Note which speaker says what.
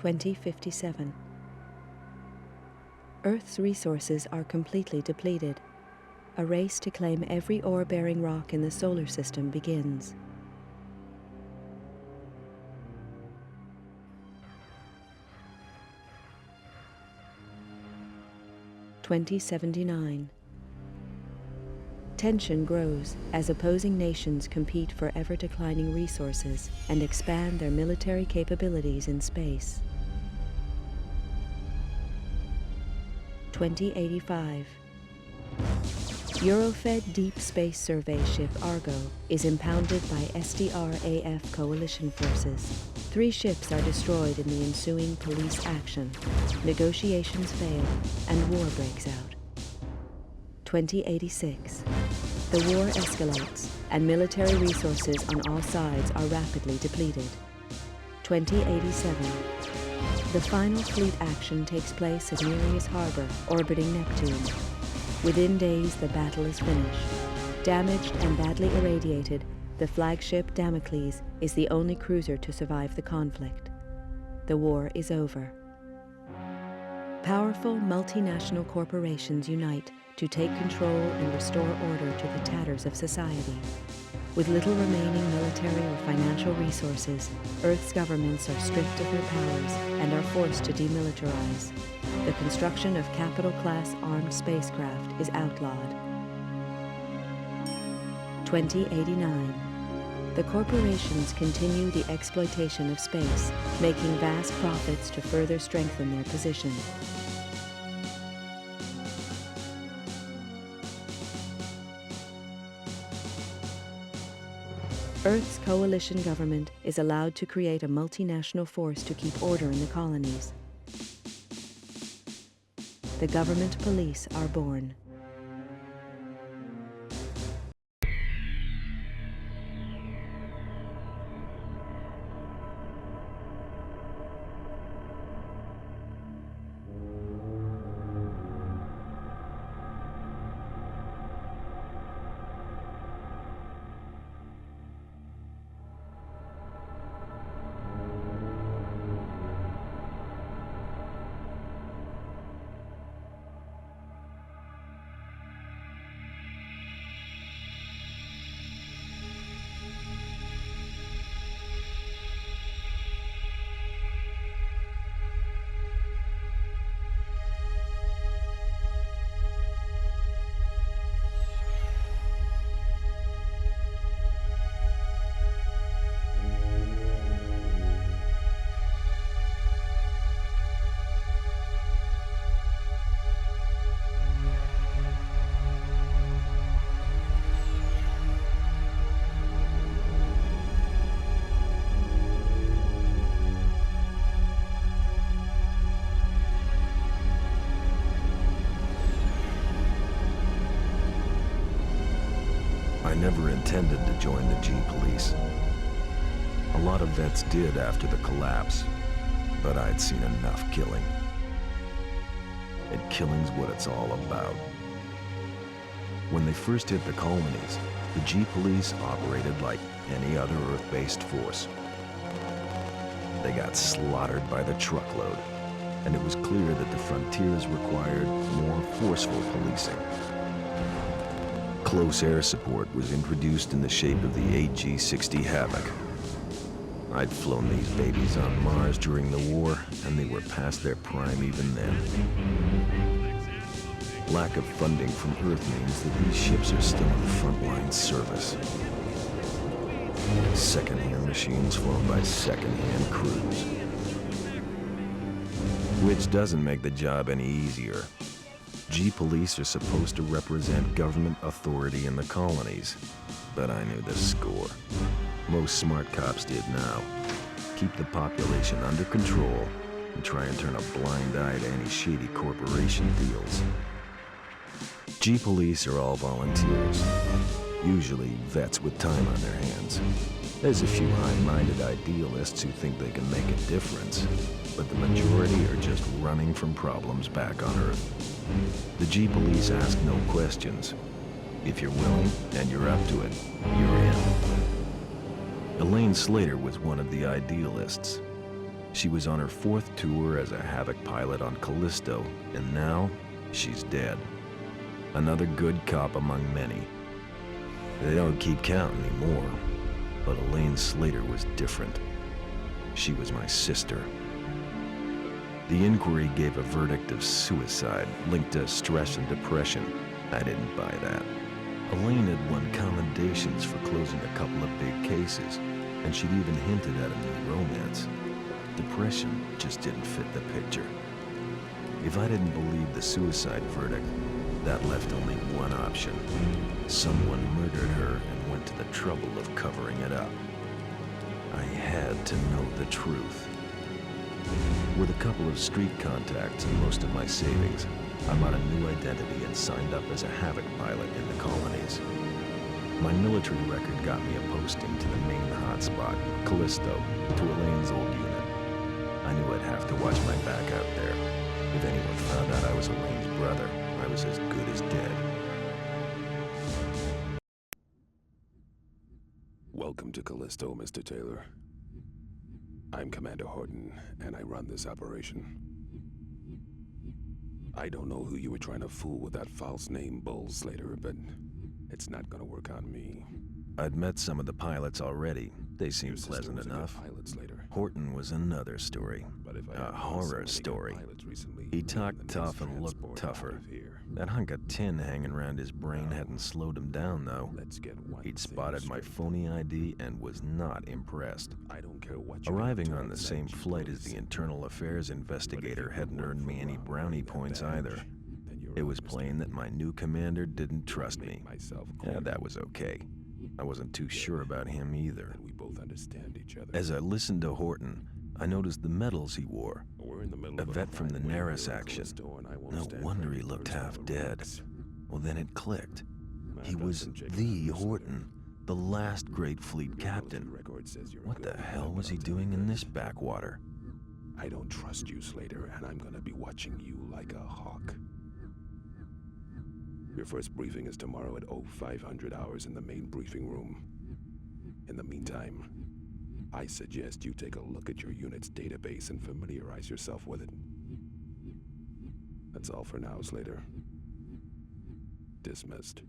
Speaker 1: 2057. Earth's resources are completely depleted. A race to claim every ore-bearing rock in the solar system begins. (2079). Tension grows as opposing nations compete for ever-declining resources and expand their military capabilities in space. 2085. Eurofed Deep Space Survey ship Argo is impounded by SDR-AF coalition forces. 3 ships are destroyed in the ensuing police action. Negotiations fail and war breaks out. 2086. The war escalates and military resources on all sides are rapidly depleted. 2087. The final fleet action takes place at Nereus Harbor, orbiting Neptune. Within days, the battle is finished. Damaged and badly irradiated, the flagship Damocles is the only cruiser to survive the conflict. The war is over. Powerful multinational corporations unite to take control and restore order to the tatters of society. With little remaining military or financial resources, Earth's governments are stripped of their powers and are forced to demilitarize. The construction of capital-class armed spacecraft is outlawed. 2089. The corporations continue the exploitation of space, making vast profits to further strengthen their position. Earth's coalition government is allowed to create a multinational force to keep order in the colonies. The government police are born.
Speaker 2: I never intended to join the G-Police. A lot of vets did after the collapse, but I'd seen enough killing. And killing's what it's all about. When they first hit the colonies, the G-Police operated like any other Earth-based force. They got slaughtered by the truckload, and it was clear that the frontiers required more forceful policing. Close air support was introduced in the shape of the AG-60 Havoc. I'd flown these babies on Mars during the war, and they were past their prime even then. Lack of funding from Earth means that these ships are still in frontline service. Second-hand machines flown by second-hand crews. Which doesn't make the job any easier. G-Police are supposed to represent government authority in the colonies, but I knew the score. Most smart cops did now. Keep the population under control and try and turn a blind eye to any shady corporation deals. G-Police are all volunteers, usually vets with time on their hands. There's a few high-minded idealists who think they can make a difference, but the majority are just running from problems back on Earth. The G-Police ask no questions. If you're willing and you're up to it, you're in. Elaine Slater was one of the idealists. She was on her 4th tour as a Havoc pilot on Callisto, and now she's dead. Another good cop among many. They don't keep count anymore, but Elaine Slater was different. She was my sister. The inquiry gave a verdict of suicide linked to stress and depression. I didn't buy that. Elaine had won commendations for closing a couple of big cases, and she'd even hinted at a new romance. Depression just didn't fit the picture. If I didn't believe the suicide verdict, that left only one option. Someone murdered her and went to the trouble of covering it up. I had to know the truth. With a couple of street contacts and most of my savings, I bought a new identity and signed up as a Havoc pilot in the colonies. My military record got me a posting to the main hotspot, Callisto, to Elaine's old unit. I knew I'd have to watch my back out there. If anyone found out I was Elaine's brother, I was as good as dead.
Speaker 3: Welcome to Callisto, Mr. Taylor. I'm Commander Horton, and I run this operation. I don't know who you were trying to fool with that false name, Bull Slater, but it's not gonna work on me.
Speaker 2: I'd met some of the pilots already. They
Speaker 3: Your
Speaker 2: seemed
Speaker 3: sister
Speaker 2: pleasant
Speaker 3: was a good
Speaker 2: enough.
Speaker 3: pilot, Slater.
Speaker 2: Horton was another story.
Speaker 3: But if I
Speaker 2: A
Speaker 3: hadn't lost
Speaker 2: horror
Speaker 3: so many good
Speaker 2: story.
Speaker 3: pilots recently,
Speaker 2: He
Speaker 3: we'd
Speaker 2: talked
Speaker 3: have the
Speaker 2: tough
Speaker 3: next
Speaker 2: and looked
Speaker 3: transport
Speaker 2: tougher.
Speaker 3: out of here.
Speaker 2: That hunk of tin hanging around his brain
Speaker 3: Now,
Speaker 2: hadn't slowed him down, though.
Speaker 3: Let's get one
Speaker 2: He'd
Speaker 3: thing
Speaker 2: spotted my
Speaker 3: straight.
Speaker 2: phony ID and was not impressed.
Speaker 3: I don't care what you
Speaker 2: Arriving
Speaker 3: do,
Speaker 2: on the same
Speaker 3: Jeep
Speaker 2: flight as
Speaker 3: police.
Speaker 2: the internal affairs
Speaker 3: But if
Speaker 2: investigator
Speaker 3: you
Speaker 2: hadn't
Speaker 3: work
Speaker 2: earned
Speaker 3: for
Speaker 2: me any
Speaker 3: Ron
Speaker 2: brownie
Speaker 3: wearing that
Speaker 2: points
Speaker 3: badge,
Speaker 2: either.
Speaker 3: then you're
Speaker 2: It
Speaker 3: on,
Speaker 2: was
Speaker 3: Mr.
Speaker 2: plain that my new commander didn't trust
Speaker 3: Make
Speaker 2: me.
Speaker 3: myself
Speaker 2: Yeah,
Speaker 3: clear.
Speaker 2: that was okay. I wasn't too sure about him either.
Speaker 3: And we both understand each other.
Speaker 2: As I listened to Horton, I noticed the medals he wore.
Speaker 3: We're in the middle
Speaker 2: A
Speaker 3: of
Speaker 2: vet from the
Speaker 3: crime wave
Speaker 2: Naris
Speaker 3: here in
Speaker 2: action.
Speaker 3: Callisto, and I won't
Speaker 2: No
Speaker 3: stand
Speaker 2: wonder
Speaker 3: for
Speaker 2: he
Speaker 3: any
Speaker 2: looked half
Speaker 3: personal
Speaker 2: dead.
Speaker 3: remarks.
Speaker 2: Well, then it clicked. He
Speaker 3: I've
Speaker 2: was
Speaker 3: been checking
Speaker 2: the
Speaker 3: on you, Slater.
Speaker 2: Horton, the last great fleet
Speaker 3: Your
Speaker 2: captain.
Speaker 3: military record says you're a
Speaker 2: What
Speaker 3: good
Speaker 2: the
Speaker 3: pilot,
Speaker 2: hell
Speaker 3: but
Speaker 2: was he
Speaker 3: I'll tell you
Speaker 2: doing in this
Speaker 3: this.
Speaker 2: backwater?
Speaker 3: I don't trust you, Slater, and I'm gonna be watching you like a hawk. Your first briefing is tomorrow at 0500 hours in the main briefing room. In the meantime, I suggest you take a look at your unit's database and familiarize yourself with it. That's all for now, Slater. Dismissed.